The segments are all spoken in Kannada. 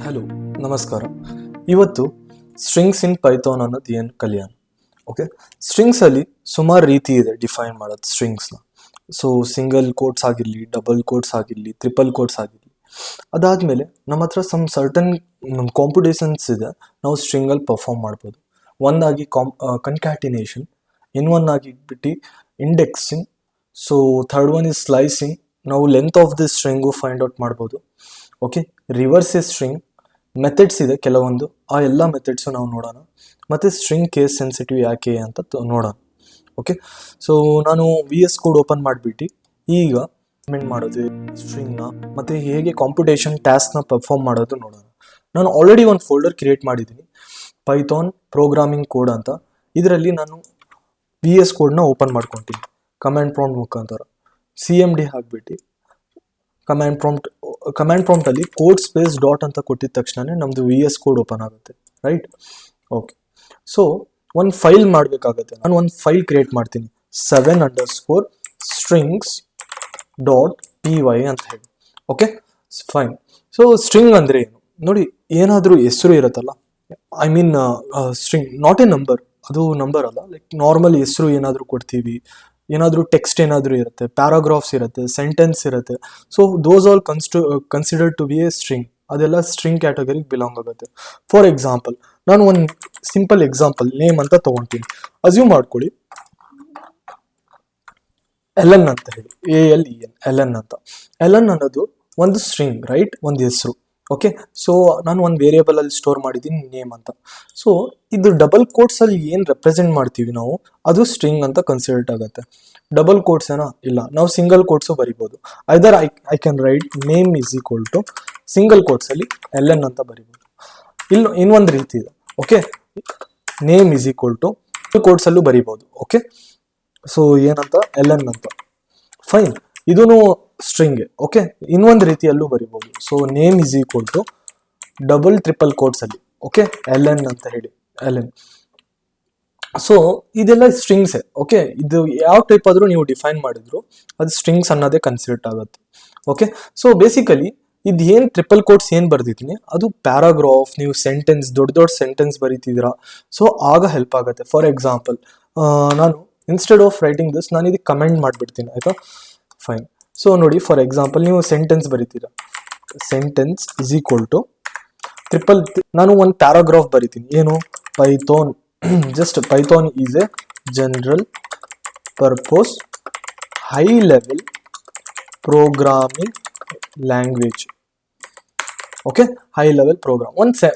ಹಲೋ, ನಮಸ್ಕಾರ. ಇವತ್ತು ಸ್ಟ್ರಿಂಗ್ಸ್ ಇನ್ ಪೈಥಾನ್ ಅನ್ನೋದು ಏನು ಕಲಿಯೋಣ. ಓಕೆ, ಸ್ಟ್ರಿಂಗ್ಸಲ್ಲಿ ಸುಮಾರು ರೀತಿ ಇದೆ ಡಿಫೈನ್ ಮಾಡೋದು ಸ್ಟ್ರಿಂಗ್ಸ್ನ. ಸೊ ಸಿಂಗಲ್ ಕೋಟ್ಸ್ ಆಗಿರಲಿ, ಡಬಲ್ ಕೋಟ್ಸ್ ಆಗಿರಲಿ, ಟ್ರಿಪಲ್ ಕೋಟ್ಸ್ ಆಗಿರಲಿ. ಅದಾದಮೇಲೆ ನಮ್ಮ ಹತ್ರ ಸರ್ಟನ್ ಕಾಂಪಿಟೇಷನ್ಸ್ ಇದೆ, ನಾವು ಸ್ಟ್ರಿಂಗಲ್ಲಿ ಪರ್ಫಾರ್ಮ್ ಮಾಡ್ಬೋದು. ಒಂದಾಗಿ ಕನ್ಕ್ಯಾಟಿನೇಷನ್, ಇನ್ನೊಂದಾಗಿ ಬಿಟ್ಟು indexing. So third one is slicing. ನಾವು length of the string find out ಮಾಡ್ಬೋದು. ಓಕೆ, ರಿವರ್ಸ್ ಸ್ಟ್ರಿಂಗ್ ಮೆಥಡ್ಸ್ ಇದೆ ಕೆಲವೊಂದು, ಆ ಎಲ್ಲ ಮೆಥಡ್ಸು ನಾವು ನೋಡೋಣ. ಮತ್ತು ಸ್ಟ್ರಿಂಗ್ ಕೇಸ್ ಸೆನ್ಸಿಟಿವ್ ಯಾಕೆ ಅಂತ ನೋಡೋಣ. ಓಕೆ, ಸೊ ನಾನು VS ಕೋಡ್ ಓಪನ್ ಮಾಡಿಬಿಟ್ಟು ಈಗ ಮೆಂಟ್ ಮಾಡೋದು ಸ್ಟ್ರಿಂಗ್ನ ಮತ್ತು ಹೇಗೆ ಕಾಂಪಿಟೇಷನ್ ಟಾಸ್ಕ್ನ ಪರ್ಫಾರ್ಮ್ ಮಾಡೋದು ನೋಡೋಣ. ನಾನು ಆಲ್ರೆಡಿ ಒಂದು ಫೋಲ್ಡರ್ ಕ್ರಿಯೇಟ್ ಮಾಡಿದ್ದೀನಿ, ಪೈಥಾನ್ ಪ್ರೋಗ್ರಾಮಿಂಗ್ ಕೋಡ್ ಅಂತ. ಇದರಲ್ಲಿ ನಾನು VS ಕೋಡ್ನ ಓಪನ್ ಮಾಡ್ಕೊತೀನಿ ಕಮ್ಯಾಂಡ್ ಪ್ರಾಂಪ್ಟ್ ಮುಖಾಂತರ. CMD ಹಾಕ್ಬಿಟ್ಟು ಕಮ್ಯಾಂಡ್ ಪ್ರಾಂಪ್ಟಲ್ಲಿ ಕೋಡ್ ಸ್ಪೇಸ್ ಡಾಟ್ ಅಂತ ಕೊಟ್ಟಿದ ತಕ್ಷಣ ನಮ್ಮದು VS ಕೋಡ್ ಓಪನ್ ಆಗುತ್ತೆ, ರೈಟ್? ಓಕೆ, ಸೊ ಒಂದು ಫೈಲ್ ಮಾಡಬೇಕಾಗತ್ತೆ. ನಾನು ಒಂದು ಫೈಲ್ ಕ್ರಿಯೇಟ್ ಮಾಡ್ತೀನಿ, 7_strings.py ಅಂತ ಹೇಳಿ. Okay, fine. ಸೊ ಸ್ಟ್ರಿಂಗ್ ಅಂದರೆ ಏನು ನೋಡಿ, ಏನಾದರೂ ಹೆಸರು ಇರುತ್ತಲ್ಲ, I mean string not A number, ಅದು ನಂಬರ್ ಅಲ್ಲ, ಲೈಕ್ ನಾರ್ಮಲ್ ಹೆಸರು ಏನಾದರೂ ಕೊಡ್ತೀವಿ, ಏನಾದರೂ ಟೆಕ್ಸ್ಟ್ ಏನಾದರೂ ಇರುತ್ತೆ, ಪ್ಯಾರಾಗ್ರಾಫ್ಸ್ ಇರುತ್ತೆ, ಸೆಂಟೆನ್ಸ್ ಇರುತ್ತೆ. So those all considered to be a string. ಅದೆಲ್ಲ ಸ್ಟ್ರಿಂಗ್ ಕ್ಯಾಟಗರಿಗೆ ಬಿಲಾಂಗ್ ಆಗುತ್ತೆ. ಫಾರ್ ಎಕ್ಸಾಂಪಲ್, ನಾನು ಒಂದು ಸಿಂಪಲ್ ಎಕ್ಸಾಂಪಲ್ ನೇಮ್ ಅಂತ ತೊಗೊತೀನಿ. ಅಸ್ಯೂಮ್ ಮಾಡ್ಕೊಳ್ಳಿ LN ಅಂತ ಹೇಳಿ, ALEN, LN ಅಂತ. LN ಅನ್ನೋದು ಒಂದು ಸ್ಟ್ರಿಂಗ್, ರೈಟ್? ಒಂದು ಹೆಸರು. ಓಕೆ, ಸೊ ನಾನು ಒಂದು ವೇರಿಯೇಬಲಲ್ಲಿ ಸ್ಟೋರ್ ಮಾಡಿದ್ದೀನಿ ನೇಮ್ ಅಂತ. ಸೊ ಇದು ಡಬಲ್ ಕೋಟ್ಸಲ್ಲಿ ಏನು ರೆಪ್ರೆಸೆಂಟ್ ಮಾಡ್ತೀವಿ ನಾವು, ಅದು ಸ್ಟ್ರಿಂಗ್ ಅಂತ ಕನ್ಸಿಡರ್ಡ್ ಆಗುತ್ತೆ. ಡಬಲ್ ಕೋಟ್ಸ್ ಏನಾ? ಇಲ್ಲ, ನಾವು ಸಿಂಗಲ್ ಕೋಟ್ಸು ಬರಿಬೋದು. Either I can write name is equal to single ಕೋಟ್ಸಲ್ಲಿ LN ಅಂತ ಬರಿಬೋದು. ಇನ್ನೊಂದು ರೀತಿ ಇದೆ. Okay, name is equal to ಕೋಟ್ಸಲ್ಲೂ ಬರಿಬೋದು. ಓಕೆ, ಸೊ ಏನಂತ? LN ಅಂತ. ಫೈನ್, ಇದೂ ಸ್ಟ್ರಿಂಗ್. ಓಕೆ, ಇನ್ನೊಂದು ರೀತಿಯಲ್ಲೂ ಬರಿಬೋದು. So name is equal to double triple ಕೋಟ್ಸಲ್ಲಿ, ಓಕೆ, LN ಅಂತ ಹೇಳಿ, LN. ಸೊ ಇದೆಲ್ಲ ಸ್ಟ್ರಿಂಗ್ಸೇ. ಓಕೆ, ಇದು ಯಾವ ಟೈಪ್ ಆದರೂ ನೀವು ಡಿಫೈನ್ ಮಾಡಿದ್ರು ಅದು ಸ್ಟ್ರಿಂಗ್ಸ್ ಅನ್ನೋದೇ ಕನ್ಸಿಡರ್ ಆಗುತ್ತೆ. ಓಕೆ, ಸೊ ಬೇಸಿಕಲಿ ಇದು ಏನು ಟ್ರಿಪಲ್ ಕೋಟ್ಸ್ ಏನು ಬರ್ದಿದ್ದೀನಿ ಅದು ಪ್ಯಾರಾಗ್ರಾಫ್, ನೀವು ಸೆಂಟೆನ್ಸ್, ದೊಡ್ಡ ದೊಡ್ಡ ಸೆಂಟೆನ್ಸ್ ಬರೀತಿದ್ದೀರಾ, ಸೊ ಆಗ ಹೆಲ್ಪ್ ಆಗುತ್ತೆ. ಫಾರ್ ಎಕ್ಸಾಂಪಲ್, ನಾನು ಇನ್ಸ್ಟೆಡ್ ಆಫ್ ರೈಟಿಂಗ್ ದಿಸ್ ನಾನು ಇದಕ್ಕೆ ಕಮೆಂಟ್ ಮಾಡಿಬಿಡ್ತೀನಿ, ಆಯಿತಾ? ಫೈನ್. ಸೊ ನೋಡಿ, ಫಾರ್ ಎಕ್ಸಾಂಪಲ್ ನೀವು ಸೆಂಟೆನ್ಸ್ ಬರೀತೀರಾ, ಸೆಂಟೆನ್ಸ್ ಇಸ್ ಈಕ್ವಲ್ ಟು ನಾನು ಒಂದು ಪ್ಯಾರಾಗ್ರಾಫ್ ಬರೀತೀನಿ. ಏನು? Python, just Python is a general purpose high level programming language. Okay, high level program.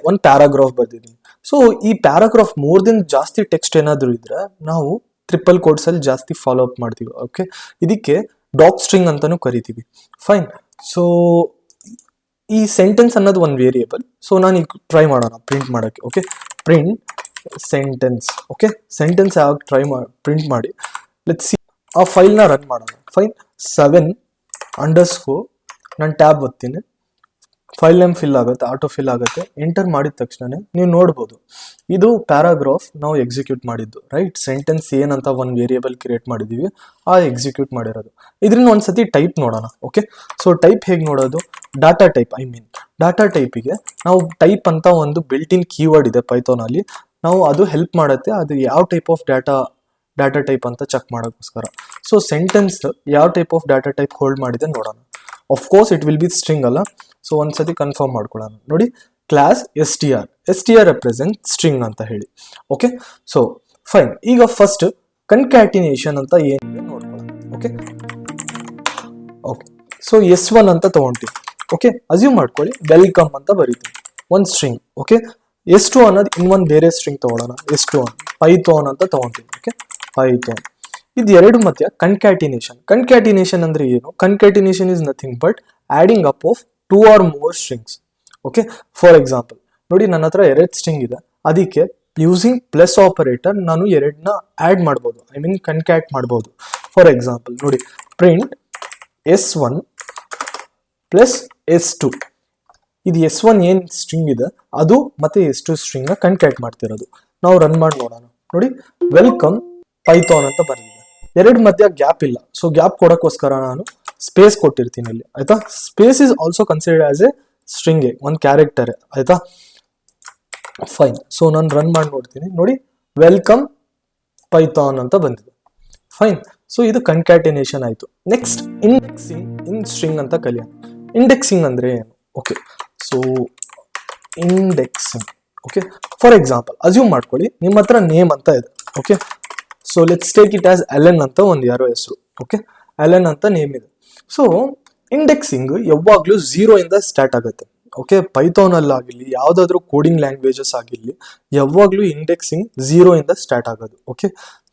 ಒಂದು ಪ್ಯಾರಾಗ್ರಾಫ್ ಬರ್ದಿದ್ದೀನಿ. ಸೊ ಈ ಪ್ಯಾರಾಗ್ರಾಫ್ ಮೋರ್ ದೆನ್ ಜಾಸ್ತಿ ಟೆಕ್ಸ್ಟ್ ಏನಾದರೂ ಇದ್ರೆ ನಾವು ಟ್ರಿಪಲ್ ಕೋಟ್ಸಲ್ಲಿ ಜಾಸ್ತಿ ಫಾಲೋ ಅಪ್ ಮಾಡ್ತೀವಿ. ಓಕೆ, ಇದಕ್ಕೆ ಡಾಕ್ ಸ್ಟ್ರಿಂಗ್ ಅಂತಾನೂ ಕರಿತೀವಿ. ಫೈನ್. ಸೊ ಈ ಸೆಂಟೆನ್ಸ್ ಅನ್ನೋದು ಒಂದು ವೇರಿಯೇಬಲ್. ಸೊ ನಾನು ಈಗ ಟ್ರೈ ಮಾಡೋಣ ಪ್ರಿಂಟ್ ಮಾಡೋಕ್ಕೆ. Okay, print sentence. Okay, sentence ಯಾವಾಗ ಪ್ರಿಂಟ್ ಮಾಡಿ ಲೆಟ್ಸ್ ಸಿ. ಆ ಫೈಲ್ನ ರನ್ ಮಾಡೋಣ. ಫೈನ್, 7_ ನಾನು ಟ್ಯಾಬ್ ಒತ್ತೀನಿ, ಫೈಲ್ ನೇಮ್ ಫಿಲ್ ಆಗುತ್ತೆ, ಆಟೋ ಫಿಲ್ ಆಗುತ್ತೆ. ಎಂಟರ್ ಮಾಡಿದ ತಕ್ಷಣ ನೀವು ನೋಡ್ಬೋದು ಇದು ಪ್ಯಾರಾಗ್ರಾಫ್ ನಾವು ಎಕ್ಸಿಕ್ಯೂಟ್ ಮಾಡಿದ್ದು, ರೈಟ್? ಸೆಂಟೆನ್ಸ್ ಏನಂತ ಒಂದು ವೇರಿಯೇಬಲ್ ಕ್ರಿಯೇಟ್ ಮಾಡಿದ್ದೀವಿ, ಆ ಎಕ್ಸಿಕ್ಯೂಟ್ ಮಾಡಿರೋದು. ಇದರಿಂದ ಒಂದ್ಸತಿ ಟೈಪ್ ನೋಡೋಣ. ಓಕೆ, ಸೊ ಟೈಪ್ ಹೇಗೆ ನೋಡೋದು? ಡಾಟಾ ಟೈಪ್, ಡಾಟಾ ಟೈಪಿಗೆ ನಾವು ಟೈಪ್ ಅಂತ ಒಂದು ಬಿಲ್ಟ್ ಇನ್ ಕೀವರ್ಡ್ ಇದೆ ಪೈಥಾನಲ್ಲಿ. ನಾವು ಅದು ಹೆಲ್ಪ್ ಮಾಡುತ್ತೆ, ಅದು ಯಾವ ಟೈಪ್ ಆಫ್ ಡಾಟಾ ಟೈಪ್ ಅಂತ ಚೆಕ್ ಮಾಡೋಕ್ಕೋಸ್ಕರ. ಸೊ ಸೆಂಟೆನ್ಸ್ ಯಾವ type of data type hold ಮಾಡಿದೆ ನೋಡೋಣ. Of course it will be string ಅಲ್ಲ. ಸೊ ಒಂದ್ಸತಿ ಕನ್ಫರ್ಮ್ ಮಾಡ್ಕೊಳ್ಳೋಣ. ನೋಡಿ, ಕ್ಲಾಸ್ STR ರೆಪ್ರೆಸೆಂಟ್ ಸ್ಟ್ರಿಂಗ್ ಅಂತ ಹೇಳಿ. Okay, so fine. ಈಗ ಫಸ್ಟ್ ಕನ್ಕ್ಯಾಟಿನೇಷನ್ ಅಂತ ಏನಿದೆ ನೋಡ್ಕೊಳ್ಳೋಣ. ಓಕೆ, ಸೊ S1 ಅಂತ ತಗೊಂತೀವಿ. ಓಕೆ, ಅಸ್ಯೂಮ್ ಮಾಡ್ಕೊಳ್ಳಿ ವೆಲ್ಕಮ್ ಅಂತ ಬರೀತೀವಿ, ಒಂದು ಸ್ಟ್ರಿಂಗ್. ಓಕೆ, S2 ಅನ್ನೋದು ಇನ್ನೊಂದು ಬೇರೆ ಸ್ಟ್ರಿಂಗ್ ತಗೊಳ್ಳೋಣ. S2 ಪೈಥಾನ್ ಅಂತ ತಗೊಂತೀವಿ. Okay, Python. ಇದು ಎರಡು ಮಧ್ಯ ಕನ್ಕ್ಯಾಟಿನೇಷನ್ ಅಂದ್ರೆ ಏನು? Concatenation is nothing but adding up of 2 or more strings. Okay, for example ನೋಡಿ, ನನ್ನ ಹತ್ರ 2 ಸ್ಟ್ರಿಂಗ್ ಇದೆ, ಅದಕ್ಕೆ ಯೂಸಿಂಗ್ ಪ್ಲಸ್ ಆಪರೇಟರ್ ನಾನು 2ನ ಆ್ಯಡ್ ಮಾಡ್ಬೋದು, ಐ ಮೀನ್ ಕನ್ಕ್ಯಾಟ್ ಮಾಡ್ಬೋದು. ಫಾರ್ ಎಕ್ಸಾಂಪಲ್ ನೋಡಿ, ಪ್ರಿಂಟ್ S1 ಪ್ಲಸ್ S2. ಇದು S1 ಏನು ಸ್ಟ್ರಿಂಗ್ ಇದೆ ಅದು ಮತ್ತೆ S2 ಸ್ಟ್ರಿಂಗ್ನ ಕನ್ಕ್ಯಾಟ್ ಮಾಡ್ತಿರೋದು. ನಾವು ರನ್ ಮಾಡಿ ನೋಡೋಣ. ನೋಡಿ, ವೆಲ್ಕಮ್ ಪೈಥಾನ್ ಅಂತ ಬಂದಿದೆ. 2 ಮಧ್ಯ ಗ್ಯಾಪ್ ಇಲ್ಲ. ಸೊ ಗ್ಯಾಪ್ ಕೊಡೋಕ್ಕೋಸ್ಕರ ನಾನು ಸ್ಪೇಸ್ ಕೊಟ್ಟಿರ್ತೀನಿ ಇಲ್ಲಿ, ಆಯ್ತಾ? Space is also considered as A string ಒಂದು ಕ್ಯಾರೆಕ್ಟರ್ ಆಯ್ತಾ. ಫೈನ್. ಸೊ ನಾನು ರನ್ ಮಾಡಿ ನೋಡ್ತೀನಿ ನೋಡಿ, ವೆಲ್ಕಮ್ ಪೈಥಾನ್ ಅಂತ ಬಂದಿದೆ. ಫೈನ್. ಸೊ ಇದು ಕನ್ಕ್ಯಾಟಿನೇಷನ್ ಆಯ್ತು. ನೆಕ್ಸ್ಟ್ ಇಂಡೆಕ್ಸಿಂಗ್ ಇನ್ ಸ್ಟ್ರಿಂಗ್ ಅಂತ ಕಲಿಯೋಣ. ಇಂಡೆಕ್ಸಿಂಗ್ ಅಂದ್ರೆ ಏನು? Okay, so indexing. Okay, for example assume ಮಾಡ್ಕೊಳ್ಳಿ ನಿಮ್ಮ ಹತ್ರ ನೇಮ್ ಅಂತ ಇದೆ. Okay, so let's take it as Ellen ಅಂತ ಒಂದು ಯಾರೋ ಹೆಸರು. ಓಕೆ, ಎಲೆನ್ ಅಂತ ನೇಮ್ ಇದೆ. ಸೊ ಇಂಡೆಕ್ಸಿಂಗ್ ಯಾವಾಗ್ಲೂ 0 ಇಂದ ಸ್ಟಾರ್ಟ್ ಆಗುತ್ತೆ. ಓಕೆ, ಪೈಥಾನ್ ಅಲ್ಲಾಗಿರ್ಲಿ ಯಾವ್ದಾದ್ರು ಕೋಡಿಂಗ್ ಲ್ಯಾಂಗ್ವೇಜಸ್ ಆಗಿರ್ಲಿ ಯಾವಾಗ್ಲೂ ಇಂಡೆಕ್ಸಿಂಗ್ 0 ಇಂದ ಸ್ಟಾರ್ಟ್ ಆಗೋದು. ಓಕೆ,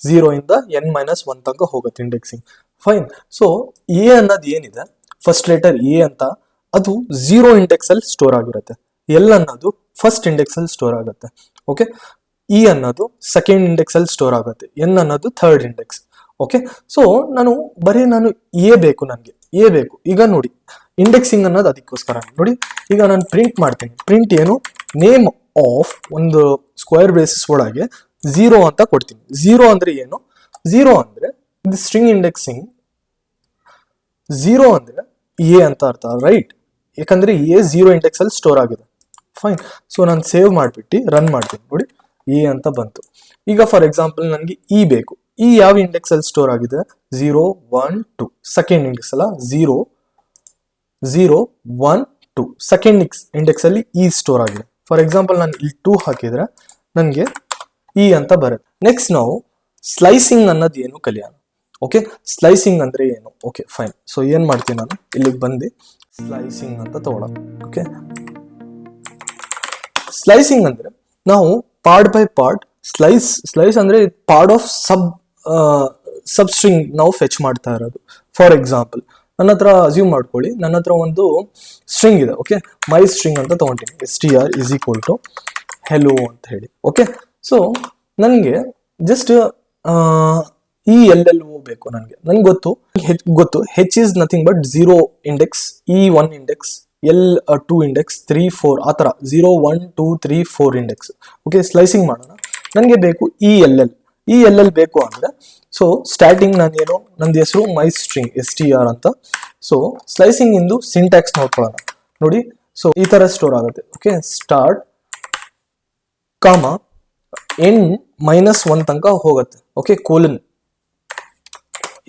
0 ಇಂದ n-1 ತನಕ ಹೋಗುತ್ತೆ ಇಂಡೆಕ್ಸಿಂಗ್. ಫೈನ್. ಸೊ ಎ ಅನ್ನೋದು ಏನಿದೆ, ಫಸ್ಟ್ ಲೆಟರ್ ಎ ಅಂತ, ಅದು 0 ಇಂಡೆಕ್ಸ್ ಅಲ್ಲಿ ಸ್ಟೋರ್ ಆಗಿರುತ್ತೆ. ಎಲ್ ಅನ್ನೋದು ಫಸ್ಟ್ ಇಂಡೆಕ್ಸ್ ಅಲ್ಲಿ ಸ್ಟೋರ್ ಆಗುತ್ತೆ. ಓಕೆ, ಇ ಅನ್ನೋದು ಸೆಕೆಂಡ್ ಇಂಡೆಕ್ಸ್ ಅಲ್ಲಿ ಸ್ಟೋರ್ ಆಗುತ್ತೆ. ಎನ್ ಅನ್ನೋದು ಥರ್ಡ್ ಇಂಡೆಕ್ಸ್. ಓಕೆ, ಸೊ ನಾನು ಎ ಬೇಕು, ನನಗೆ ಎ ಬೇಕು. ಈಗ ನೋಡಿ ಇಂಡೆಕ್ಸಿಂಗ್ ಅನ್ನೋದು ಅದಕ್ಕೋಸ್ಕರ. ನೋಡಿ ಈಗ ನಾನು ಪ್ರಿಂಟ್ ಮಾಡ್ತೀನಿ. ಪ್ರಿಂಟ್ ಏನು, ನೇಮ್ ಆಫ್ ಒಂದು ಸ್ಕ್ವೇರ್ ಬೇಸಿಸ್ ಒಳಗೆ 0 ಅಂತ ಕೊಡ್ತೀನಿ. 0 ಅಂದ್ರೆ ಏನು? 0 ಅಂದ್ರೆ ಇದು ಸ್ಟ್ರಿಂಗ್ ಇಂಡೆಕ್ಸಿಂಗ್. 0 ಅಂದ್ರೆ ಎ ಅಂತ ಅರ್ಥ, ರೈಟ್? ಯಾಕಂದ್ರೆ ಎ 0 ಇಂಡೆಕ್ಸ್ ಅಲ್ಲಿ ಸ್ಟೋರ್ ಆಗಿದೆ. ಫೈನ್. ಸೊ ನಾನು ಸೇವ್ ಮಾಡಿಬಿಟ್ಟು ರನ್ ಮಾಡ್ತೀನಿ. ನೋಡಿ ಎ ಅಂತ ಬಂತು. ಈಗ ಫಾರ್ ಎಕ್ಸಾಂಪಲ್ ನನಗೆ ಇ ಬೇಕು. ಇ ಯಾವ ಇಂಡೆಕ್ಸ್ ಅಲ್ಲಿ ಸ್ಟೋರ್ ಆಗಿದೆ? 0, 1, 2 ಸೆಕೆಂಡ್ ಇಂಡೆಕ್ಸ್ ಅಲ್ಲ, 0, 0, 1, 2 ಸೆಕೆಂಡ್ ಇಂಡೆಕ್ಸ್ ಅಲ್ಲಿ ಇ ಸ್ಟೋರ್ ಆಗಿದೆ. ಫಾರ್ ಎಕ್ಸಾಂಪಲ್ ನಾನು ಇಲ್ಲಿ 2 ಹಾಕಿದ್ರೆ ನನಗೆ ಇ ಅಂತ ಬರುತ್ತೆ. ನೆಕ್ಸ್ಟ್ ನಾವು ಸ್ಲೈಸಿಂಗ್ ಅನ್ನೋದು ಏನು ಕಲಿಯೋಣ. ಓಕೆ, ಸ್ಲೈಸಿಂಗ್ ಅಂದ್ರೆ ಏನು? Okay, fine. ಸೊ ಏನ್ ಮಾಡ್ತೀನಿ, ನಾನು ಇಲ್ಲಿಗೆ ಬಂದು ಸ್ಲೈಸಿಂಗ್ ಅಂತ ತಗೊಳ್ಳೋಣ. ಓಕೆ, ಸ್ಲೈಸಿಂಗ್ ಅಂದ್ರೆ ನಾವು ಪಾರ್ಟ್ ಬೈ ಪಾರ್ಟ್ ಸ್ಲೈಸ್ ಅಂದ್ರೆ ಪಾರ್ಟ್ ಆಫ್ ಸಬ್ ಸ್ಟ್ರಿಂಗ್ ನಾವು ಫೆಚ್ ಮಾಡ್ತಾ ಇರೋದು. ಫಾರ್ ಎಕ್ಸಾಂಪಲ್ ನನ್ನ ಹತ್ರ ಅಸ್ಯೂಮ್ ಮಾಡ್ಕೊಳ್ಳಿ, ನನ್ನ ಹತ್ರ ಒಂದು ಸ್ಟ್ರಿಂಗ್ ಇದೆ. ಓಕೆ, ಮೈ ಸ್ಟ್ರಿಂಗ್ ಅಂತ ತಗೊಂತೀನಿ. str is equal to hello ಅಂತ ಹೇಳಿ. ಓಕೆ, ಸೊ ನನಗೆ just E L L O ಬೇಕು. ನನ್ಗೆ ಗೊತ್ತು H is nothing but 0 index, E 1 index, L 2 index, 3, 4 ಆ ಥರ 0, 1, 2, 3, 4 ಇಂಡೆಕ್ಸ್. ಓಕೆ, ಸ್ಲೈಸಿಂಗ್ ಮಾಡೋಣ. ನನಗೆ ಬೇಕು ಇ ಎಲ್ ಎಲ್ ಬೇಕು ಅಂದ್ರೆ, ಸೊ ಸ್ಟಾರ್ಟಿಂಗ್ ನಾನೇನು, ನಂದು ಹೆಸರು ಮೈ ಸ್ಟ್ರಿಂಗ್ str ಅಂತ. ಸೊ ಸ್ಲೈಸಿಂಗ್ ಇಂದು ಸಿಂಟ್ಯಾಕ್ಸ್ ನೋಡ್ಕೊಳ್ಳೋಣ. ನೋಡಿ, ಸೊ ಈ ತರ ಸ್ಟೋರ್ ಆಗುತ್ತೆ. ಓಕೆ, ಸ್ಟಾರ್ಟ್ ಕಾಮ n-1 ತನಕ ಹೋಗುತ್ತೆ. ಓಕೆ, ಕೋಲನ್,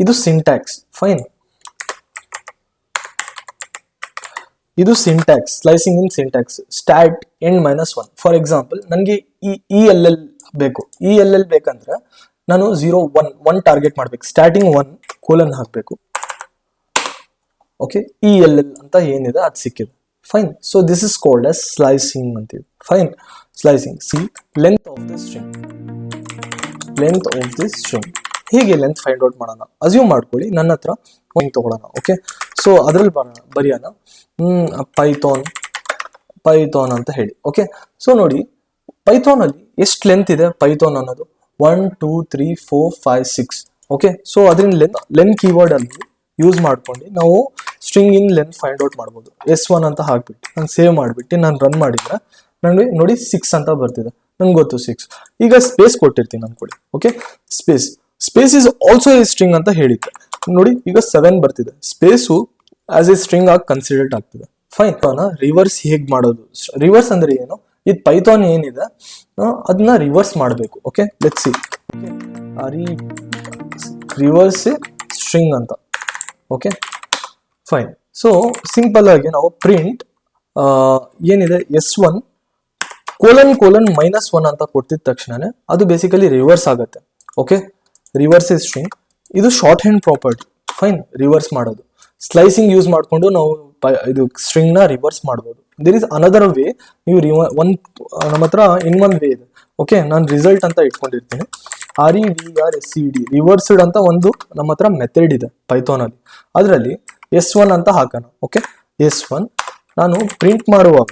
ಇದು ಸಿಂಟ್ಯಾಕ್ಸ್. ಫೈನ್, ಇದು syntax, slicing in syntax. Start n-1. For example ನನಗೆ ಇ ಎಲ್ ಎಲ್ ಬೇಕು. ಇ ಎಲ್ ಎಲ್ ಬೇಕಂದ್ರೆ ನಾನು 0, 1 ಟಾರ್ಗೆಟ್ ಮಾಡ್ಬೇಕು. ಸ್ಟಾರ್ಟಿಂಗ್ 1 ಕೋಲನ್ ಹಾಕಬೇಕು. ಓಕೆ, ಇ ಎಲ್ ಎಲ್ ಅಂತ ಏನಿದೆ ಅದು ಸಿಕ್ಕಿದೆ. Fine. So this is called as slicing ಅಂತೀವಿ. Fine. Slicing. See length of the string. ಹೀಗೆ ಲೆಂತ್ ಫೈಂಡ್ ಔಟ್ ಮಾಡೋಣ. ಅಸ್ಯೂಮ್ ಮಾಡ್ಕೊಳ್ಳಿ ನನ್ನ ಹತ್ರ ಒಂದು ತಗೊಳ್ಳೋಣ. ಓಕೆ, ಸೊ ಅದ್ರಲ್ಲಿ ಬರೆಯೋಣ ಪೈಥಾನ್ ಅಂತ ಹೇಳಿ. ಓಕೆ, ಸೊ ನೋಡಿ ಪೈಥಾನ್ ಅಲ್ಲಿ ಎಷ್ಟು ಲೆಂತ್ ಇದೆ ಪೈಥಾನ್ ಅನ್ನೋದು? 1, 2, 3, 4, 5, 6. ಓಕೆ, ಸೊ ಅದರಿಂದ ಲೆಂತ್ ಕೀವರ್ಡ್ ಅಲ್ಲಿ ಯೂಸ್ ಮಾಡ್ಕೊಂಡು ನಾವು string in length find out ಮಾಡ್ಬೋದು. S1 ಅಂತ ಹಾಕ್ಬಿಟ್ಟು ನಾನು ಸೇವ್ ಮಾಡಿಬಿಟ್ಟು ನಾನು ರನ್ ಮಾಡಿದ್ರೆ ನನಗೆ ನೋಡಿ 6 ಅಂತ ಬರ್ತಿದೆ. ನನ್ಗೆ ಗೊತ್ತು 6. ಈಗ ಸ್ಪೇಸ್ ಕೊಟ್ಟಿರ್ತೀನಿ ಅನ್ಕೊಳ್ಳಿ. Okay, space is also A string ಅಂತ ಹೇಳಿದ್ದೆ. ನೋಡಿ ಈಗ 7 ಬರ್ತಿದೆ. ಸ್ಪೇಸು ಆಸ್ ಎ ಸ್ಟ್ರಿಂಗ್ ಆಗಿ ಕನ್ಸಿಡರ್ಡ್ ಆಗ್ತಿದೆ. ಫೈನ್. ರಿವರ್ಸ್ ಹೇಗ್ ಮಾಡೋದು? ರಿವರ್ಸ್ ಅಂದ್ರೆ ಏನು? ಇದು ಪೈಥಾನ್ ಏನಿದೆ ಅದನ್ನ ರಿವರ್ಸ್ ಮಾಡಬೇಕು. Okay, let's see. Reverse string ಅಂತ. Okay, fine. ಸೊ ಸಿಂಪಲ್ ಆಗಿ ನಾವು ಪ್ರಿಂಟ್ ಏನಿದೆ S1 ::-1 ಅಂತ ಕೊಟ್ಟಿದ ತಕ್ಷಣನೇ ಅದು ಬೇಸಿಕಲಿ ರಿವರ್ಸ್ ಆಗುತ್ತೆ. ಓಕೆ, ರಿವರ್ಸ್ ಸ್ಟ್ರಿಂಗ್ ಇದು shorthand property. Fine. Reverse ಮಾಡೋದು ಸ್ಲೈಸಿಂಗ್ ಯೂಸ್ ಮಾಡಿಕೊಂಡು ನಾವು ಇದು ಸ್ಟ್ರಿಂಗ್ ನ ರಿವರ್ಸ್ ಮಾಡಬಹುದು. There is another way. ನೀವು ನಮ್ಮ ಹತ್ರ ಇನ್ನೊಂದು ವೇ ಇದೆ. ಓಕೆ, ನಾನು ರಿಸಲ್ಟ್ ಅಂತ ಇಟ್ಕೊಂಡಿರ್ತೀನಿ. REVRSED ರಿವರ್ಸ್ಡ್ ಅಂತ ಒಂದು ನಮ್ಮ ಹತ್ರ ಮೆಥಡ್ ಇದೆ ಪೈಥಾನ್ ಅಲ್ಲಿ. ಅದರಲ್ಲಿ S1 ಅಂತ ಹಾಕೋಣ. ಓಕೆ, S1 ನಾನು ಪ್ರಿಂಟ್ ಮಾಡುವಾಗ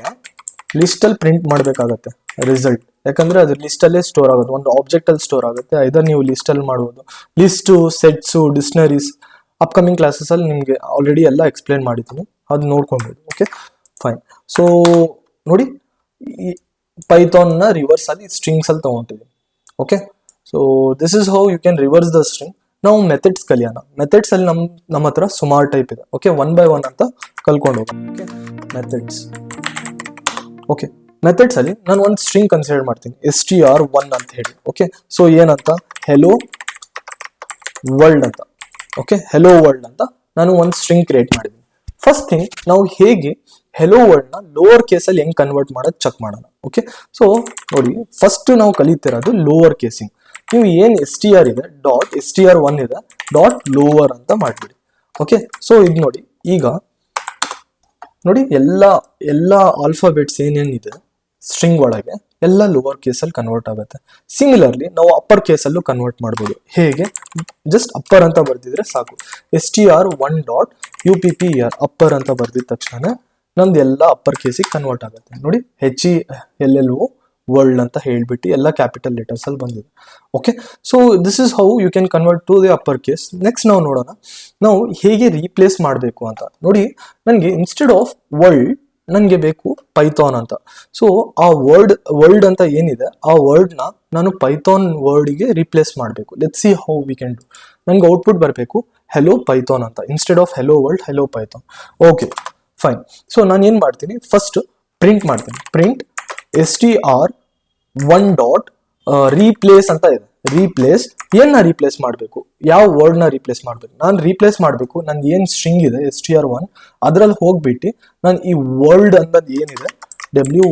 ಲಿಸ್ಟ್ ಅಲ್ಲಿ ಪ್ರಿಂಟ್ ಮಾಡಬೇಕಾಗತ್ತೆ ರಿಸಲ್ಟ್. ಯಾಕಂದ್ರೆ ಅದು ಲಿಸ್ಟ್ ಅಲ್ಲೇ ಸ್ಟೋರ್ ಆಗುತ್ತೆ, ಒಂದು ಆಬ್ಜೆಕ್ಟ್ ಅಲ್ಲಿ ಸ್ಟೋರ್ ಆಗುತ್ತೆ. ಇದನ್ನ ನೀವು ಲಿಸ್ಟ್ ಅಲ್ಲಿ ಮಾಡಬಹುದು. List, sets, dictionaries upcoming classes ಅಲ್ಲಿ ನಿಮ್ಗೆ ಆಲ್ರೆಡಿ ಎಲ್ಲ ಎಕ್ಸ್ಪ್ಲೇನ್ ಮಾಡಿದ್ದೀನಿ, ಅದು ನೋಡ್ಕೊಳ್ಬೋದು. Okay, fine. ಸೊ ನೋಡಿ ಪೈಥಾನ್ ನ ರಿವರ್ಸ್ ಅಲ್ಲಿ ಸ್ಟ್ರಿಂಗ್ಸ್ ಅಲ್ಲಿ ತಗೊಂಡಿದ್ದೀನಿ. Okay, so this is how you can reverse the string. ನಾವು ಮೆಥಡ್ಸ್ ಕಲಿಯೋಣ. ಮೆಥಡ್ಸ್ ಅಲ್ಲಿ ನಮ್ಮ ಹತ್ರ ಸುಮಾರು ಟೈಪ್ ಇದೆ. ಓಕೆ, 1 by 1 ಅಂತ ಕಲ್ಕೊಂಡು ಹೋಗೋಣ. Okay, methods. ಓಕೆ, ಮೆಥಡ್ಸ್ ಅಲ್ಲಿ ನಾನು ಒಂದು ಸ್ಟ್ರಿಂಗ್ ಕನ್ಸಿಡರ್ ಮಾಡ್ತೀನಿ, str1 ಅಂತ ಹೇಳಿ. ಓಕೆ, ಸೊ ಏನಂತ, ಹೆಲೋ ವರ್ಲ್ಡ್ ಅಂತ. ಓಕೆ, ಹೆಲೋ ವರ್ಲ್ಡ್ ಅಂತ ನಾನು ಒಂದು ಸ್ಟ್ರಿಂಗ್ ಕ್ರಿಯೇಟ್ ಮಾಡಿದ್ದೀನಿ. ಫಸ್ಟ್ ಥಿಂಗ್, ನಾವು ಹೇಗೆ ಹೆಲೋ ವರ್ಲ್ಡ್ ನ ಲೋವರ್ ಕೇಸಲ್ಲಿ ಹೆಂಗ್ ಕನ್ವರ್ಟ್ ಮಾಡೋದು ಚೆಕ್ ಮಾಡೋಣ. ಓಕೆ, ಸೊ ನೋಡಿ, ಫಸ್ಟ್ ನಾವು ಕಲಿತಿರೋದು ಲೋವರ್ ಕೇಸಿಂಗ್. ನೀವು ಏನ್ str ಇದೆ ಡಾಟ್ str1 ಇದೆ ಡಾಟ್ ಲೋವರ್ ಅಂತ ಮಾಡ್ಬಿಡಿ. ಓಕೆ, ಸೊ ಇದು ನೋಡಿ, ಈಗ ನೋಡಿ ಎಲ್ಲ ಆಲ್ಫಾಬೆಟ್ಸ್ ಏನೇನಿದೆ ಸ್ಟ್ರಿಂಗ್ ಒಳಗೆ ಎಲ್ಲ ಲೋವರ್ ಕೇಸಲ್ಲಿ ಕನ್ವರ್ಟ್ ಆಗುತ್ತೆ. ಸಿಮಿಲರ್ಲಿ ನಾವು ಅಪ್ಪರ್ ಕೇಸಲ್ಲೂ ಕನ್ವರ್ಟ್ ಮಾಡ್ಬೋದು. ಹೇಗೆ, ಜಸ್ಟ್ ಅಪ್ಪರ್ ಅಂತ ಬರ್ದಿದ್ರೆ ಸಾಕು. str1 ಡಾಟ್ uppr ಅಪ್ಪರ್ ಅಂತ ಬರ್ದಿದ ತಕ್ಷಣ ನಮ್ದು ಎಲ್ಲ ಅಪ್ಪರ್ ಕೇಸಿಗೆ ಕನ್ವರ್ಟ್ ಆಗುತ್ತೆ. ನೋಡಿ, HELLO ವರ್ಲ್ಡ್ ಅಂತ ಹೇಳ್ಬಿಟ್ಟು ಎಲ್ಲ ಕ್ಯಾಪಿಟಲ್ ಲೆಟರ್ಸ್ ಅಲ್ಲಿ ಬಂದಿದೆ. Okay, so this is how you can convert to the upper case. Next ನಾವು ನೋಡೋಣ ನಾವು ಹೇಗೆ ರೀಪ್ಲೇಸ್ ಮಾಡಬೇಕು ಅಂತ. ನೋಡಿ, ನನಗೆ ಇನ್ಸ್ಟೆಡ್ ಆಫ್ ವರ್ಲ್ಡ್ ನನಗೆ ಬೇಕು ಪೈಥಾನ್ ಅಂತ. ಸೊ ಆ ವರ್ಲ್ಡ್ ಅಂತ ಏನಿದೆ ಆ ವರ್ಡ್ನ ನಾನು ಪೈಥಾನ್ ವರ್ಡ್ಗೆ ರೀಪ್ಲೇಸ್ ಮಾಡಬೇಕು. Let's see how we can do. ನನಗೆ ಔಟ್ಪುಟ್ ಬರಬೇಕು ಹೆಲೋ ಪೈಥಾನ್ ಅಂತ, instead of hello world hello Python. Okay, fine. So ನಾನು ಏನು ಮಾಡ್ತೀನಿ, ಫಸ್ಟ್ ಪ್ರಿಂಟ್ ಮಾಡ್ತೀನಿ. ಪ್ರಿಂಟ್ str1 ಡಾಟ್ ರೀಪ್ಲೇಸ್ ಅಂತ ಇದೆ. ರೀಪ್ಲೇಸ್ ಏನ ರೀಪ್ಲೇಸ್ ಮಾಡಬೇಕು, ಯಾವ ವರ್ಡ್ನ ರೀಪ್ಲೇಸ್ ಮಾಡಬೇಕು. ನಾನು ರೀಪ್ಲೇಸ್ ಮಾಡಬೇಕು ನನ್ ಏನ್ ಸ್ಟ್ರಿಂಗ್ ಇದೆ str1 ಅದ್ರಲ್ಲಿ ಹೋಗ್ಬಿಟ್ಟು ನಾನು ಈ ವರ್ಲ್ಡ್ ಅನ್ನೋದು ಏನಿದೆ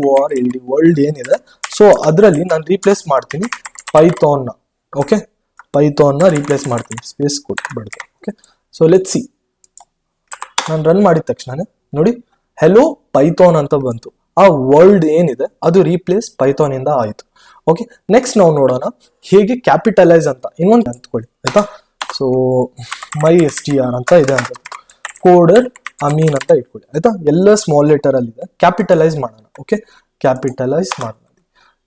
WORLD ವರ್ಲ್ಡ್ ಏನಿದೆ, ಸೊ ಅದರಲ್ಲಿ ನಾನು ರೀಪ್ಲೇಸ್ ಮಾಡ್ತೀನಿ ಪೈಥಾನ್ನ. ಓಕೆ, ಪೈಥಾನ್ನ ರೀಪ್ಲೇಸ್ ಮಾಡ್ತೀನಿ, ಸ್ಪೇಸ್ ಕೊಟ್ಬಿಡ್ತೀನಿ. Okay, so let's see. ನಾನು ರನ್ ಮಾಡಿದ ತಕ್ಷಣ ನೋಡಿ ಹೆಲೋ ಪೈಥಾನ್ ಅಂತ ಬಂತು. ಆ ವರ್ಲ್ಡ್ ಏನಿದೆ ಅದು ರೀಪ್ಲೇಸ್ ಪೈಥಾನ್ ಇಂದ ಆಯ್ತು. ಓಕೆ, ನೆಕ್ಸ್ಟ್ ನಾವು ನೋಡೋಣ ಹೇಗೆ ಕ್ಯಾಪಿಟಲೈಸ್ ಅಂತ ಇನ್ನೊಂದು ಅಂದ್ಕೊಳ್ಳಿ, ಆಯ್ತಾ. ಸೊ MyStr ಅಂತ ಇದೆ ಅಂತ, ಕೋಡರ್ ಅಮೀನ್ ಅಂತ ಇಟ್ಕೊಳ್ಳಿ, ಆಯ್ತಾ. ಎಲ್ಲ ಸ್ಮಾಲ್ ಲೆಟರ್ ಅಲ್ಲಿ ಇದೆ. ಕ್ಯಾಪಿಟಲೈಸ್ ಮಾಡೋಣ. ಓಕೆ, ಕ್ಯಾಪಿಟಲೈಸ್ ಮಾಡೋಣ.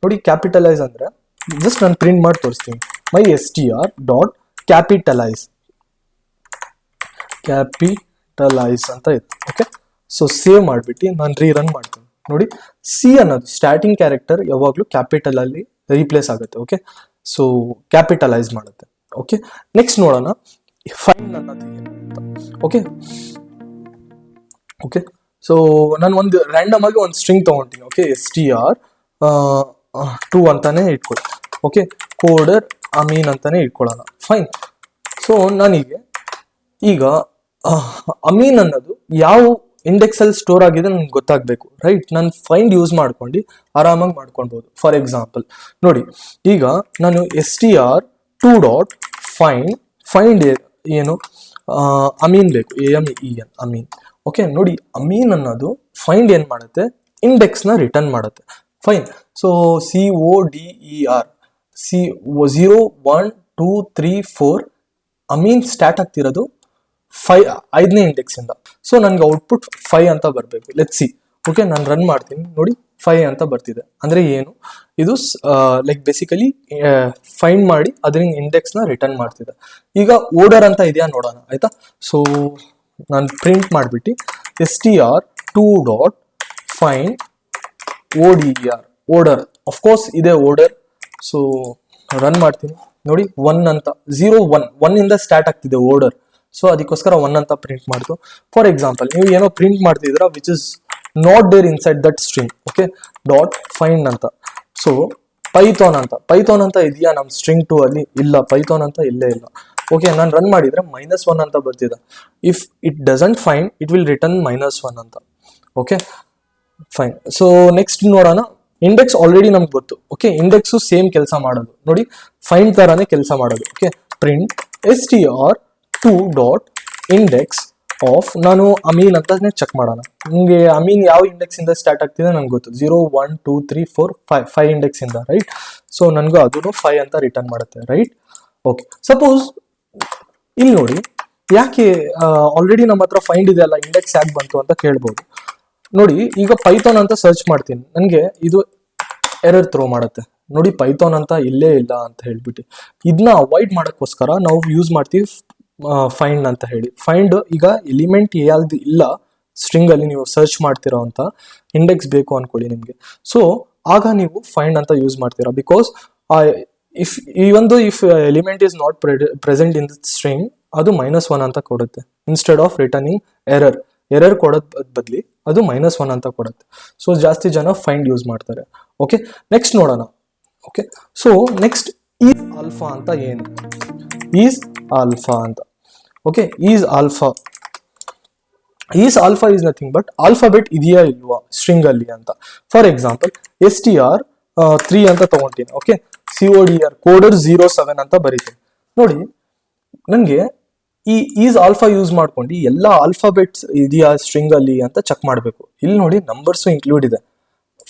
ನೋಡಿ, ಕ್ಯಾಪಿಟಲೈಸ್ ಅಂದ್ರೆ ಜಸ್ಟ್ ನಾನು ಪ್ರಿಂಟ್ ಮಾಡಿ ತೋರಿಸ್ತೀನಿ. MyStr ಡಾಟ್ ಕ್ಯಾಪಿಟಲೈಸ್ ಅಂತ ಇತ್ತು. ಓಕೆ, ಸೊ ಸೇವ್ ಮಾಡಿಬಿಟ್ಟು ನಾನು ರೀರನ್ ಮಾಡ್ತೀನಿ. ನೋಡಿ, ಸಿ ಅನ್ನೋದು ಸ್ಟಾರ್ಟಿಂಗ್ ಕ್ಯಾರೆಕ್ಟರ್ ಯಾವಾಗಲೂ ಕ್ಯಾಪಿಟಲ್ ಅಲ್ಲಿ ರೀಪ್ಲೇಸ್ ಆಗುತ್ತೆ. ಓಕೆ, ಸೊ ಕ್ಯಾಪಿಟಲೈಸ್ ಮಾಡುತ್ತೆ. ಓಕೆ, ನೆಕ್ಸ್ಟ್ ನೋಡೋಣ ಫೈಂಡ್ ಅನ್ನೋದು ಏನು ಅಂತ. ಓಕೆ, ಓಕೆ, ಸೊ ನಾನು ಒಂದು ರ್ಯಾಂಡಮ್ ಆಗಿ ಒಂದು ಸ್ಟ್ರಿಂಗ್ ತಗೊಂತೀನಿ. ಓಕೆ, str2 ಅಂತಾನೆ ಇಟ್ಕೊಳ್ಳಿ. ಓಕೆ, ಕೋಡರ್ ಅಮೀನ್ ಅಂತಾನೆ ಇಟ್ಕೊಳ್ಳೋಣ. ಫೈನ್. ಸೊ ನನಗೆ ಈಗ ಅಮೀನ್ ಅನ್ನೋದು ಯಾವ ಇಂಡೆಕ್ಸ್ ಅಲ್ಲಿ ಸ್ಟೋರ್ ಆಗಿದೆ ನನ್ಗೆ ಗೊತ್ತಾಗಬೇಕು, ರೈಟ್. ನಾನು ಫೈಂಡ್ ಯೂಸ್ ಮಾಡ್ಕೊಂಡು ಆರಾಮಾಗಿ ಮಾಡ್ಕೊಳ್ಬಹುದು. ಫಾರ್ ಎಕ್ಸಾಂಪಲ್ ನೋಡಿ, ಈಗ ನಾನು str2 ಡಾಟ್ ಫೈಂಡ್ ಏನು ಅಮೀನ್ ಬೇಕು, AMEN ಅಮೀನ್. ಓಕೆ, ನೋಡಿ, ಅಮೀನ್ ಅನ್ನೋದು ಫೈಂಡ್ ಏನ್ ಮಾಡುತ್ತೆ, ಇಂಡೆಕ್ಸ್ ನ ರಿಟರ್ನ್ ಮಾಡುತ್ತೆ. Fine. So CODER 0 1 2 3 4 Ameen start ಆಗ್ತಿರೋದು 5ನೇ ಇಂಡೆಕ್ಸ್ ಇಂದ. ಸೊ ನನ್ಗೆ ಔಟ್ಪುಟ್ 5 ಅಂತ ಬರಬೇಕು. Let's see. ಓಕೆ, ನಾನು ರನ್ ಮಾಡ್ತೀನಿ. ನೋಡಿ, 5 ಅಂತ ಬರ್ತಿದೆ. ಅಂದ್ರೆ ಏನು, ಇದು ಲೈಕ್ ಬೇಸಿಕಲಿ ಫೈಂಡ್ ಮಾಡಿ ಅದರಿಂದ ಇಂಡೆಕ್ಸ್ ನ ರಿಟರ್ನ್ ಮಾಡ್ತಿದೆ. ಈಗ ಓರ್ಡರ್ ಅಂತ ಇದೆಯಾ ನೋಡೋಣ, ಆಯ್ತಾ. ಸೊ ನಾನು ಪ್ರಿಂಟ್ ಮಾಡಿಬಿಟ್ಟು str2 dot find ODER order. Of course ಇದೆ ಓರ್ಡರ್. ಸೊ ರನ್ ಮಾಡ್ತೀನಿ. ನೋಡಿ, 1 ಅಂತ 0 1 ಇಂದ ಸ್ಟಾರ್ಟ್ ಆಗ್ತಿದೆ ಓರ್ಡರ್. ಸೊ ಅದಕ್ಕೋಸ್ಕರ 1 ಅಂತ ಪ್ರಿಂಟ್ ಮಾಡ್ತು. ಫಾರ್ ಎಕ್ಸಾಂಪಲ್ ನೀವು ಏನೋ ಪ್ರಿಂಟ್ ಮಾಡ್ತಿದ್ರ which is not there inside that string. Okay, dot find ಅಂತ. ಸೊ ಪೈಥಾನ್ ಅಂತ ಇದೆಯಾ ನಮ್ಮ ಸ್ಟ್ರಿಂಗ್ 2 ಅಲ್ಲಿ? ಇಲ್ಲ, ಪೈಥಾನ್ ಅಂತ ಇಲ್ಲೇ ಇಲ್ಲ. ಓಕೆ, ನಾನು ರನ್ ಮಾಡಿದ್ರೆ -1 ಅಂತ ಬರ್ತಿದೆ. If it doesn't find it will return -1 ಅಂತ. Okay, fine. ಸೊ ನೆಕ್ಸ್ಟ್ ನೋಡೋಣ. ಇಂಡೆಕ್ಸ್ ಆಲ್ರೆಡಿ ನಮ್ಗೆ ಗೊತ್ತು. ಓಕೆ, ಇಂಡೆಕ್ಸು ಸೇಮ್ ಕೆಲಸ ಮಾಡೋದು. ನೋಡಿ, ಫೈಂಡ್ ತರಾನೇ ಕೆಲಸ ಮಾಡೋದು. Okay, print str2 dot index of, ನಾನು ಅಮೀನ್ ಅಂತಾನೆ ಚೆಕ್ ಮಾಡೋಣ. ನಿಮಗೆ ಅಮೀನ್ ಯಾವ ಇಂಡೆಕ್ಸ್ ಇಂದ ಸ್ಟಾರ್ಟ್ ಆಗ್ತಿದೆ ನಂಗೆ ಗೊತ್ತು. 0 1 2 3 4 5 ಇಂಡೆಕ್ಸ್ ಇಂದ, ರೈಟ್. ಸೊ ನನಗೂ ಅದನ್ನು 5 ಅಂತ ರಿಟರ್ನ್ ಮಾಡುತ್ತೆ, ರೈಟ್. ಓಕೆ, ಸಪೋಸ್ ಇಲ್ಲಿ ನೋಡಿ, ಯಾಕೆ ಆಲ್ರೆಡಿ ನಮ್ಮ ಹತ್ರ ಫೈಂಡ್ ಇದೆ ಅಲ್ಲ, ಇಂಡೆಕ್ಸ್ ಯಾಕೆ ಬಂತು ಅಂತ ಕೇಳ್ಬೋದು. ನೋಡಿ, ಈಗ ಪೈಥಾನ್ ಅಂತ ಸರ್ಚ್ ಮಾಡ್ತೀನಿ, ನನಗೆ ಇದು ಎರರ್ ಥ್ರೋ ಮಾಡುತ್ತೆ. ನೋಡಿ, ಪೈಥಾನ್ ಅಂತ ಇಲ್ಲೇ ಇಲ್ಲ ಅಂತ ಹೇಳ್ಬಿಟ್ಟು ಇದನ್ನ ಅವಾಯ್ಡ್ ಮಾಡೋಕ್ಕೋಸ್ಕರ ನಾವು ಯೂಸ್ ಮಾಡ್ತೀವಿ ಫೈಂಡ್ ಅಂತ ಹೇಳಿ. ಫೈಂಡ್ ಈಗ ಎಲಿಮೆಂಟ್ ಯಾವ್ದು ಇಲ್ಲ ಸ್ಟ್ರಿಂಗ್ ಅಲ್ಲಿ ನೀವು ಸರ್ಚ್ ಮಾಡ್ತಿರೋ ಅಂತ ಇಂಡೆಕ್ಸ್ ಬೇಕು ಅನ್ಕೊಳ್ಳಿ ನಿಮಗೆ. ಸೊ ಆಗ ನೀವು ಫೈಂಡ್ ಅಂತ ಯೂಸ್ ಮಾಡ್ತೀರಾ. ಬಿಕಾಸ್ ಆ if even though if element is not present in the string ಅದು -1 ಅಂತ ಕೊಡುತ್ತೆ. ಇನ್ಸ್ಟೆಡ್ ಆಫ್ ರಿಟರ್ನಿಂಗ್ ಎರರ್ ಕೊಡೋದ್ ಬದ್ಲಿ ಅದು -1 ಅಂತ ಕೊಡುತ್ತೆ. ಸೊ ಜಾಸ್ತಿ ಜನ ಫೈಂಡ್ ಯೂಸ್ ಮಾಡ್ತಾರೆ. ಓಕೆ, ನೆಕ್ಸ್ಟ್ ನೋಡೋಣ. Okay, so next is alpha ಅಂತ ಏನು? ಈಸ್ ಆಲ್ಫಾ ಅಂತ. Okay, is alpha is nothing but alphabet ಇದೆಯಾ ಇಲ್ವಾ ಸ್ಟ್ರಿಂಗ್ ಅಲ್ಲಿ ಅಂತ. ಫಾರ್ ಎಕ್ಸಾಂಪಲ್ str3 ಅಂತ ತಗೊಂತೀನಿ. ಓಕೆ, CODR ಕೋಡರ್ 07 ಅಂತ ಬರೀತೀನಿ. ನೋಡಿ, ನನಗೆ ಈ ಈಸ್ ಆಲ್ಫಾ ಯೂಸ್ ಮಾಡ್ಕೊಂಡು ಎಲ್ಲ ಆಲ್ಫಾಬೆಟ್ಸ್ ಇದೆಯಾ ಸ್ಟ್ರಿಂಗ್ ಅಲ್ಲಿ ಅಂತ ಚೆಕ್ ಮಾಡಬೇಕು. ಇಲ್ಲಿ ನೋಡಿ ನಂಬರ್ಸ್ ಇನ್ಕ್ಲೂಡ್ ಇದೆ,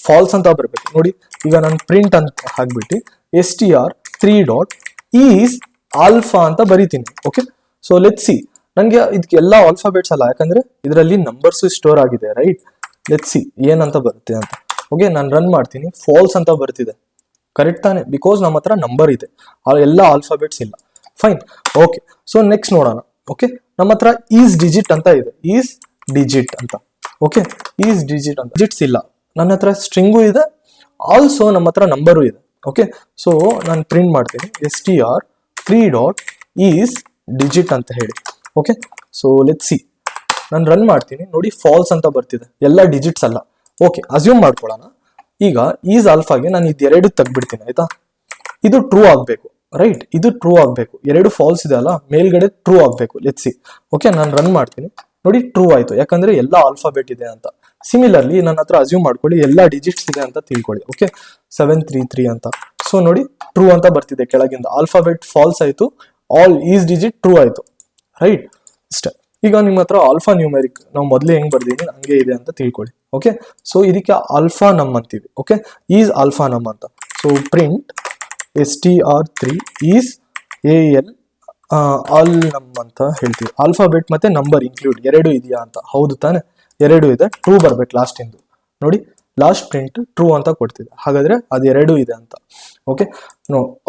ಫಾಲ್ಸ್ ಅಂತ ಬರಬೇಕು. ನೋಡಿ, ಈಗ ನಾನು ಪ್ರಿಂಟ್ ಅಂತ ಹಾಕ್ಬಿಟ್ಟು str3 ಡಾಟ್ ಈಸ್ ಆಲ್ಫಾ ಅಂತ ಬರೀತೀನಿ. ಓಕೆ, ಸೊ ಲೆಟ್ಸ್ ಸಿ, ನನಗೆ ಇದಕ್ಕೆ ಎಲ್ಲ ಆಲ್ಫಾಬೆಟ್ಸ್ ಅಲ್ಲ, ಯಾಕಂದ್ರೆ ಇದರಲ್ಲಿ ನಂಬರ್ಸ್ ಸ್ಟೋರ್ ಆಗಿದೆ, ರೈಟ್. ಲೆಟ್ಸ್ ಸಿ ಏನಂತ ಬರುತ್ತೆ ಅಂತ. ಓಕೆ, ನಾನು ರನ್ ಮಾಡ್ತೀನಿ, ಫಾಲ್ಸ್ ಅಂತ ಬರ್ತಿದೆ. ಕರೆಕ್ಟ್ ತಾನೆ? ಬಿಕಾಸ್ ನಮ್ಮ ಹತ್ರ ನಂಬರ್ ಇದೆ, ಎಲ್ಲ ಆಲ್ಫಾಬೆಟ್ಸ್ ಇಲ್ಲ. ಫೈನ್. ಓಕೆ, ಸೊ ನೆಕ್ಸ್ಟ್ ನೋಡೋಣ. ಓಕೆ, ನಮ್ಮ ಹತ್ರ ಈಸ್ ಡಿಜಿಟ್ ಅಂತ ಇದೆ, ಈಸ್ ಡಿಜಿಟ್ ಅಂತ. ಓಕೆ, ಈಸ್ ಡಿಜಿಟ್ ಅಂತ ಡಿಜಿಟ್ಸ್ ಇಲ್ಲ, ನನ್ನ ಹತ್ರ ಸ್ಟ್ರಿಂಗು ಇದೆ, ಆಲ್ಸೋ ನಮ್ಮ ಹತ್ರ ನಂಬರು ಇದೆ. ಓಕೆ, ಸೊ ನಾನು ಪ್ರಿಂಟ್ ಮಾಡ್ತೀನಿ str3 ಡಾಟ್ ಈಸ್ ಡಿಜಿಟ್ ಅಂತ ಹೇಳಿ. ಓಕೆ, ಸೊ ಲೆಟ್ಸ್ ಸಿ, ನಾನು ರನ್ ಮಾಡ್ತೀನಿ. ನೋಡಿ, ಫಾಲ್ಸ್ ಅಂತ ಬರ್ತಿದೆ, ಎಲ್ಲ ಡಿಜಿಟ್ಸ್ ಅಲ್ಲ. ಓಕೆ, ಅಸ್ಯೂಮ್ ಮಾಡ್ಕೊಳ್ಳೋಣ. ಈಗ ಈಸ್ ಆಲ್ಫಾಗೆ ನಾನು ಇದೆರಡು ತೆಗ್ಬಿಡ್ತೀನಿ, ಆಯ್ತಾ. ಇದು ಟ್ರೂ ಆಗ್ಬೇಕು, ರೈಟ್. ಇದು ಟ್ರೂ ಆಗ್ಬೇಕು, ಎರಡು ಫಾಲ್ಸ್ ಇದೆ ಅಲ್ಲ, ಮೇಲ್ಗಡೆ ಟ್ರೂ ಆಗ್ಬೇಕು. Let's see. ಓಕೆ, ನಾನು ರನ್ ಮಾಡ್ತೀನಿ. ನೋಡಿ, ಟ್ರೂ ಆಯ್ತು, ಯಾಕಂದ್ರೆ ಎಲ್ಲ ಆಲ್ಫಾಬೆಟ್ ಇದೆ ಅಂತ. ಸಿಮಿಲರ್ಲಿ ನನ್ನ ಹತ್ರ ಅಸ್ಯೂಮ್ ಮಾಡ್ಕೊಳ್ಳಿ ಎಲ್ಲ ಡಿಜಿಟ್ಸ್ ಇದೆ ಅಂತ ತಿಳ್ಕೊಳ್ಳಿ. ಓಕೆ, 733 ಅಂತ. ಸೊ ನೋಡಿ, ಟ್ರೂ ಅಂತ ಬರ್ತಿದೆ ಕೆಳಗಿಂದ. ಆಲ್ಫಾಬೆಟ್ ಫಾಲ್ಸ್ ಆಯ್ತು, ಆಲ್ ಈಸ್ ಡಿಜಿಟ್ ಟ್ರೂ ಆಯ್ತು, ರೈಟ್. ಇಷ್ಟೇ. ಈಗ ನಿಮ್ಮ ಹತ್ರ ಆಲ್ಫಾ ನ್ಯೂಮೆರಿಕ್ ನಾವು ಮೊದಲೇ ಹೆಂಗ್ ಬರ್ದೀನಿ ಹಂಗೆ ಇದೆ ಅಂತ ತಿಳ್ಕೊಳ್ಳಿ. ಓಕೆ, ಸೊ ಇದಕ್ಕೆ ಆಲ್ಫಾ ನಮ್ ಅಂತೀವಿ. ಓಕೆ, ಈಸ್ ಆಲ್ಫಾ ನಮ್ ಅಂತ. So print str3 is all ನಮ್ ಅಂತ ಹೇಳ್ತೀವಿ. ಆಲ್ಫಾಬೆಟ್ ಮತ್ತೆ ನಂಬರ್ ಇನ್ಕ್ಲೂಡ್ ಎರಡು ಇದೆಯಾ ಅಂತ. ಹೌದು ತಾನೆ, ಎರಡು ಇದೆ, ಟ್ರೂ ಬರ್ಬೇಕು ಲಾಸ್ಟ್ ಇಂದು. ನೋಡಿ, ಲಾಸ್ಟ್ ಪ್ರಿಂಟ್ ಟ್ರೂ ಅಂತ ಕೊಡ್ತಿದೆ, ಹಾಗಾದ್ರೆ ಅದು ಎರಡು ಇದೆ ಅಂತ. ಓಕೆ,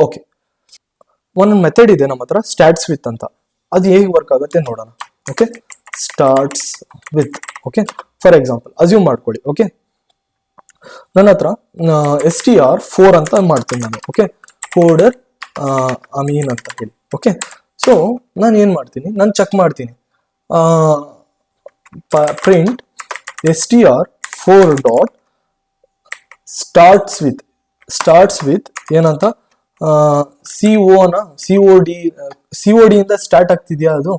ಓಕೆ, ಒಂದು ಮೆಥಡ್ ಇದೆ ನಮ್ಮ ಹತ್ರ, ಸ್ಟಾರ್ಟ್ಸ್ ವಿತ್ ಅಂತ. ಅದು ಹೇಗೆ ವರ್ಕ್ ಆಗುತ್ತೆ ನೋಡೋಣ. Okay, starts with. Okay, for example assume ಮಾಡ್ಕೊಳ್ಳಿ. ಓಕೆ, ನನ್ನ ಹತ್ರ str4 ಅಂತ ಮಾಡ್ತೀನಿ ನಾನು. ಓಕೆ, ಕೋಡರ್ ಅಮೀನ್ ಅಂತ ಹೇಳಿ. ಓಕೆ, ಸೊ ನಾನು ಏನ್ ಮಾಡ್ತೀನಿ, ನಾನು ಚೆಕ್ ಮಾಡ್ತೀನಿ. Print str4 dot starts with ಏನಂತ, COD ಇಂದ ಸ್ಟಾರ್ಟ್ ಆಗ್ತಿದ್ಯಾ ಅದು?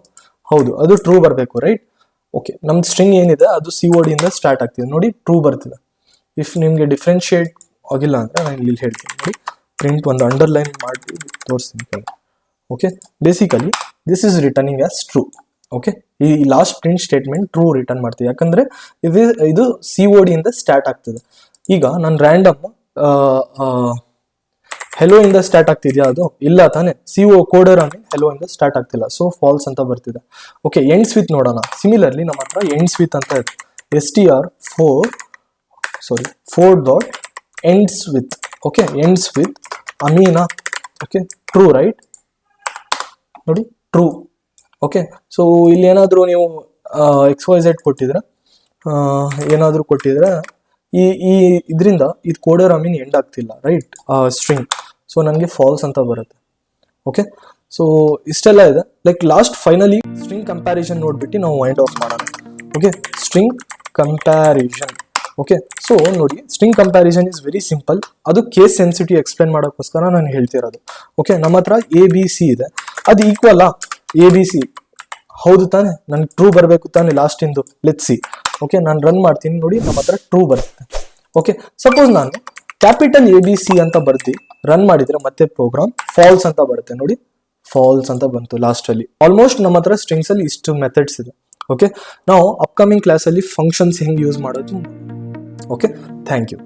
ಹೌದು, ಅದು ಟ್ರೂ ಬರಬೇಕು, ರೈಟ್. ಓಕೆ, ನಮ್ದು ಸ್ಟ್ರಿಂಗ್ ಏನಿದೆ ಅದು COD ಇಂದ ಸ್ಟಾರ್ಟ್ ಆಗ್ತಿದೆ. ನೋಡಿ, ಟ್ರೂ ಬರ್ತಿದೆ. ಇಫ್ ನಿಮ್ಗೆ ಡಿಫ್ರೆನ್ಶಿಯೇಟ್ ಆಗಿಲ್ಲ ಅಂದ್ರೆ ನಾನು ಇಲ್ಲಿ ಹೇಳ್ತೀನಿ. ನೋಡಿ, ಪ್ರಿಂಟ್ ಒಂದು ಅಂಡರ್ಲೈನ್ ಮಾಡಿ ತೋರಿಸ್ತೀನಿ. Okay, basically this is returning as true. Okay, ಈ last print statement true return ಮಾಡ್ತೀವಿ, ಯಾಕಂದ್ರೆ ಇದು COD ಇಂದ ಸ್ಟಾರ್ಟ್ ಆಗ್ತದೆ. ಈಗ ನಾನು ರ್ಯಾಂಡಮ್ ಹೆಲೋ ಇಂದ ಸ್ಟಾರ್ಟ್ ಆಗ್ತಿದ್ಯಾ? ಅದು ಇಲ್ಲ ತಾನೆ. ಕೋಡರ್ ಹೆಲೋ ಇಂದ ಸ್ಟಾರ್ಟ್ ಆಗ್ತಿಲ್ಲ, ಸೊ ಫಾಲ್ಸ್ ಅಂತ ಬರ್ತಿದೆ. ಓಕೆ, ಎಂಡ್ಸ್ ವಿತ್ ನೋಡೋಣ. ಸಿಮಿಲರ್ಲಿ ನಮ್ಮ ಹತ್ರ ಎಂಡ್ಸ್ ವಿತ್ ಅಂತ ಇದೆ. str4 dot ends with. Okay, ends with Amina. Okay, true, right. ನೋಡಿ, ಟ್ರೂ. ಓಕೆ, ಸೊ ಇಲ್ಲಿ ಏನಾದರೂ ನೀವು XYZ ಕೊಟ್ಟಿದ್ರೆ, ಏನಾದರೂ ಕೊಟ್ಟಿದ್ರೆ ಈ ಇದರಿಂದ ಇದು ಕೋಡರ್ ಅಮೀನ್ ಎಂಡ್ ಆಗ್ತಿಲ್ಲ, ರೈಟ್, ಸ್ಟ್ರಿಂಗ್. ಸೊ ನನಗೆ ಫಾಲ್ಸ್ ಅಂತ ಬರುತ್ತೆ. ಓಕೆ, ಸೊ ಇಷ್ಟೆಲ್ಲ ಇದೆ. Like last finally string comparison ನೋಡ್ಬಿಟ್ಟು ನಾವು ವೈಂಡ್ ಆಫ್ ಮಾಡೋಣ. Okay, string comparison. Okay, so ನೋಡಿ, string comparison is very simple. ಅದು ಕೇಸ್ ಸೆನ್ಸಿಟಿವ್ ಎಕ್ಸ್ಪ್ಲೇನ್ ಮಾಡೋಕ್ಕೋಸ್ಕರ ನಾನು ಹೇಳ್ತಿರೋದು. ಓಕೆ, ನಮ್ಮ ಹತ್ರ ABC ಇದೆ, ಅದು ಈಕ್ವಲ್ ABC. ಹೌದು ತಾನೆ, ನನ್ಗೆ ಟ್ರೂ ಬರಬೇಕು ತಾನೆ ಲಾಸ್ಟ್ ಇಂದು. Let's see. ಓಕೆ, ನಾನು ರನ್ ಮಾಡ್ತೀನಿ. ನೋಡಿ, ನಮ್ಮ ಹತ್ರ ಟ್ರೂ ಬರುತ್ತೆ. ಓಕೆ, ಸಪೋಸ್ ನಾನು ಕ್ಯಾಪಿಟಲ್ ABC ಅಂತ ಬರ್ದು ರನ್ ಮಾಡಿದ್ರೆ ಮತ್ತೆ ಪ್ರೋಗ್ರಾಮ್ ಫಾಲ್ಸ್ ಅಂತ ಬರುತ್ತೆ. ನೋಡಿ, ಫಾಲ್ಸ್ ಅಂತ ಬಂತು ಲಾಸ್ಟ್ ಅಲ್ಲಿ. ಆಲ್ಮೋಸ್ಟ್ ನಮ್ಮ ಹತ್ರ ಸ್ಟ್ರಿಂಗ್ಸ್ ಅಲ್ಲಿ ಇಷ್ಟು ಮೆಥಡ್ಸ್ ಇದೆ. ಓಕೆ, ನಾವು ಅಪ್ಕಮಿಂಗ್ ಕ್ಲಾಸ್ ಅಲ್ಲಿ ಫಂಕ್ಷನ್ಸ್ ಹೆಂಗ್ ಯೂಸ್ ಮಾಡೋದು. Okay, thank you.